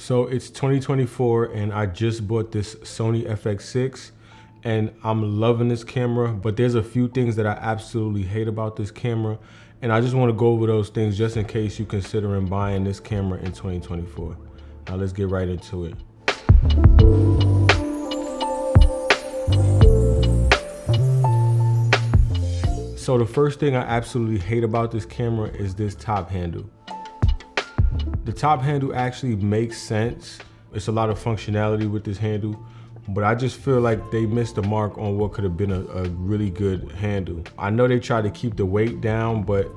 So it's 2024 and I just bought this Sony FX6 and I'm loving this camera, but there's a few things that I absolutely hate about this camera. And I just want to go over those things just in case you're considering buying this camera in 2024. Now let's get right into it. So the first thing I absolutely hate about this camera is this top handle. The top handle actually makes sense. It's a lot of functionality with this handle, but I just feel like they missed the mark on what could have been a really good handle. I know they tried to keep the weight down, but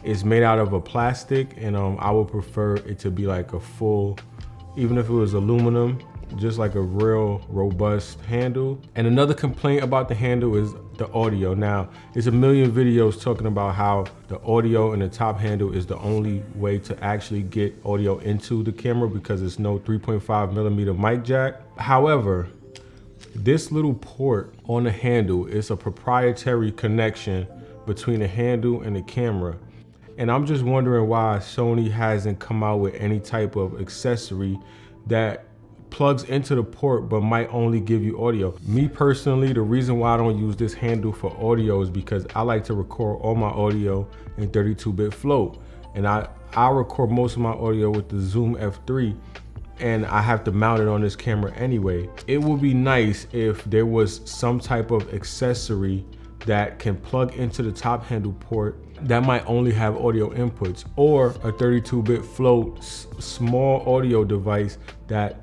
it's made out of a plastic, and I would prefer it to be like a full, even if it was aluminum, just like a real robust handle. And another complaint about the handle is the audio. Now, there's a million videos talking about how the audio in the top handle is the only way to actually get audio into the camera because there's no 3.5mm mic jack. However, this little port on the handle is a proprietary connection between the handle and the camera. And I'm just wondering why Sony hasn't come out with any type of accessory that plugs into the port but might only give you audio. Me personally, the reason why I don't use this handle for audio is because I like to record all my audio in 32-bit float. And I record most of my audio with the Zoom F3, and I have to mount it on this camera anyway. It would be nice if there was some type of accessory that can plug into the top handle port that might only have audio inputs, or a 32-bit float small audio device that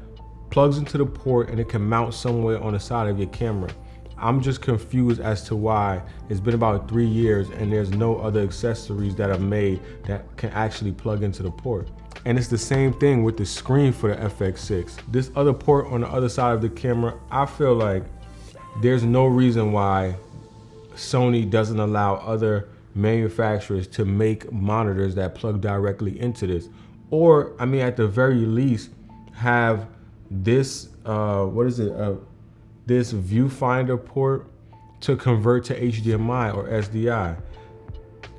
plugs into the port and it can mount somewhere on the side of your camera. I'm just confused as to why it's been about 3 years and there's no other accessories that are made that can actually plug into the port. And it's the same thing with the screen for the FX6. This other port on the other side of the camera, I feel like there's no reason why Sony doesn't allow other manufacturers to make monitors that plug directly into this. Or, I mean, at the very least, have this, this viewfinder port to convert to HDMI or SDI.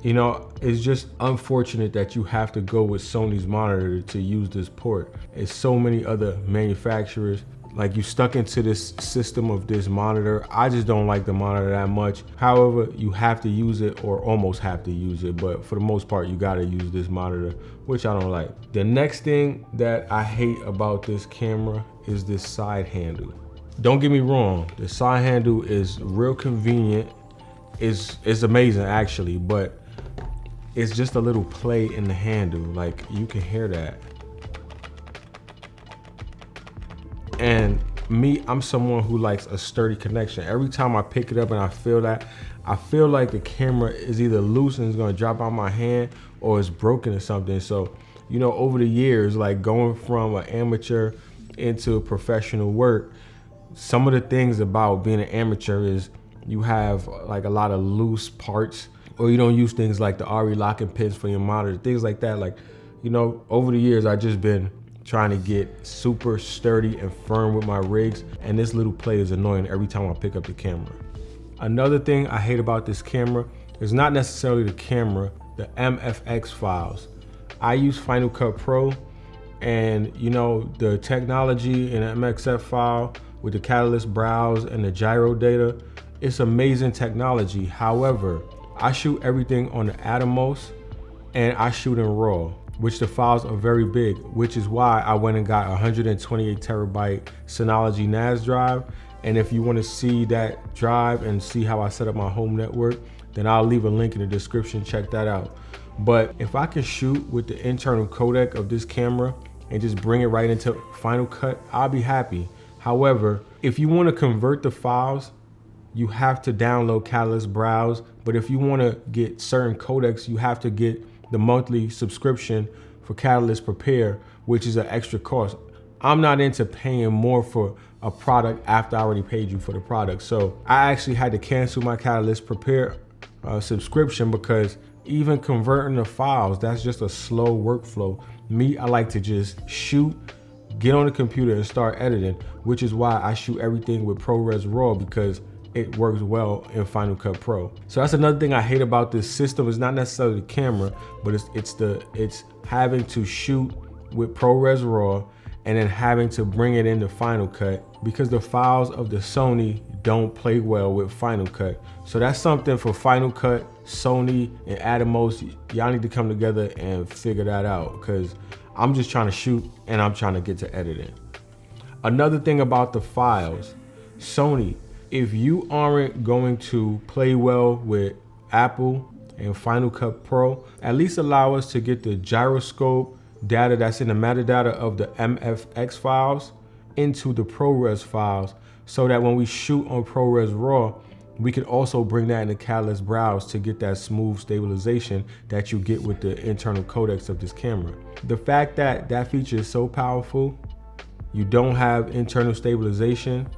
You know, it's just unfortunate that you have to go with Sony's monitor to use this port. It's so many other manufacturers. Like, you stuck into this system of this monitor. I just don't like the monitor that much. However, you have to use it or almost have to use it. But for the most part, you gotta use this monitor, which I don't like. The next thing that I hate about this camera is this side handle. Don't get me wrong, the side handle is real convenient. It's amazing actually, but it's just a little play in the handle. Like, you can hear that. And me, I'm someone who likes a sturdy connection. Every time I pick it up and I feel that, I feel like the camera is either loose and it's gonna drop out my hand, or it's broken or something. So, you know, over the years, like going from an amateur into professional work, some of the things about being an amateur is you have like a lot of loose parts, or you don't use things like the RE locking pins for your monitor, things like that. Like, you know, over the years, I've just been trying to get super sturdy and firm with my rigs, and this little play is annoying every time I pick up the camera. Another thing I hate about this camera is not necessarily the camera, the MFX files. I use Final Cut Pro, and you know, the technology in an MXF file with the catalyst browse and the gyro data, it's amazing technology. However, I shoot everything on the Atomos and I shoot in RAW, which the files are very big, which is why I went and got a 128 terabyte Synology NAS drive. And if you want to see that drive and see how I set up my home network, then I'll leave a link in the description, check that out. But if I can shoot with the internal codec of this camera and just bring it right into Final Cut, I'll be happy. However, if you want to convert the files, you have to download Catalyst Browse. But if you want to get certain codecs, you have to get the monthly subscription for Catalyst Prepare, which is an extra cost. I'm not into paying more for a product after I already paid you for the product. So I actually had to cancel my Catalyst Prepare subscription, because even converting the files, that's just a slow workflow. Me, I like to just shoot, get on the computer and start editing, which is why I shoot everything with ProRes RAW, because it works well in Final Cut Pro. So that's another thing I hate about this system. It's not necessarily the camera, but it's having to shoot with ProRes RAW and then having to bring it into Final Cut because the files of the Sony don't play well with Final Cut. So that's something for Final Cut, Sony, and Atomos. Y'all need to come together and figure that out, because I'm just trying to shoot and I'm trying to get to editing. Another thing about the files, Sony, if you aren't going to play well with Apple and Final Cut Pro, at least allow us to get the gyroscope data that's in the metadata of the MFX files into the ProRes files, so that when we shoot on ProRes RAW, we can also bring that into Catalyst Browse to get that smooth stabilization that you get with the internal codecs of this camera. The fact that that feature is so powerful, you don't have internal stabilization.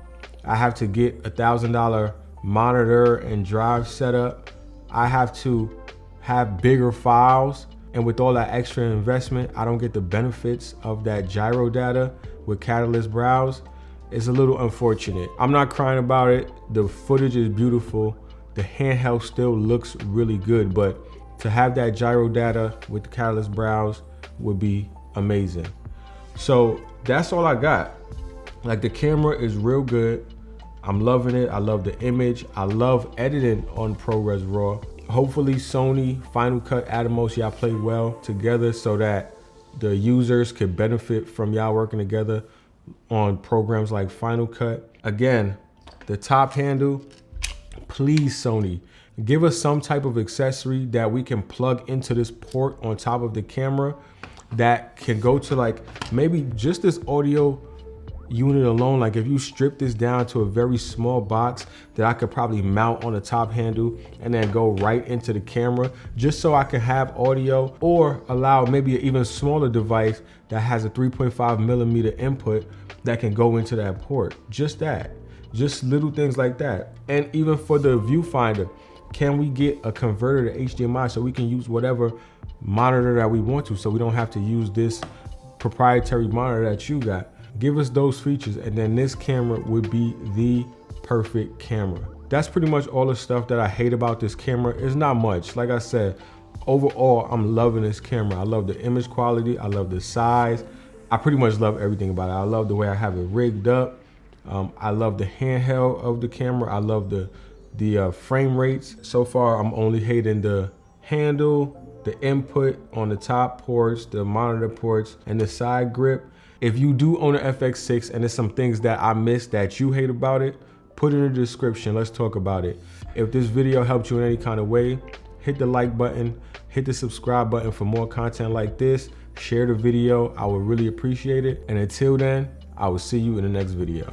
I have to get $1,000 monitor and drive setup. I have to have bigger files. And with all that extra investment, I don't get the benefits of that gyro data with Catalyst Browse. It's a little unfortunate. I'm not crying about it. The footage is beautiful. The handheld still looks really good, but to have that gyro data with the Catalyst Browse would be amazing. So that's all I got. Like, the camera is real good. I'm loving it. I love the image. I love editing on ProRes RAW. Hopefully Sony, Final Cut, Atomos, y'all play well together so that the users could benefit from y'all working together on programs like Final Cut. Again, the top handle, please Sony, give us some type of accessory that we can plug into this port on top of the camera that can go to, like, maybe just this audio unit alone. Like, if you strip this down to a very small box that I could probably mount on the top handle and then go right into the camera, just so I can have audio, or allow maybe an even smaller device that has a 3.5mm input that can go into that port. Just that, just little things like that. And even for the viewfinder, can we get a converter to HDMI so we can use whatever monitor that we want to, so we don't have to use this proprietary monitor that you got? Give us those features, and then this camera would be the perfect camera. That's pretty much all the stuff that I hate about this camera. It's not much. Like I said, overall, I'm loving this camera. I love the image quality. I love the size. I pretty much love everything about it. I love the way I have it rigged up. I love the handheld of the camera. I love the frame rates. So far, I'm only hating the handle, the input on the top ports, the monitor ports, and the side grip. If you do own an FX6 and there's some things that I missed that you hate about it, put it in the description. Let's talk about it. If this video helped you in any kind of way, hit the like button, hit the subscribe button for more content like this. Share the video. I would really appreciate it. And until then, I will see you in the next video.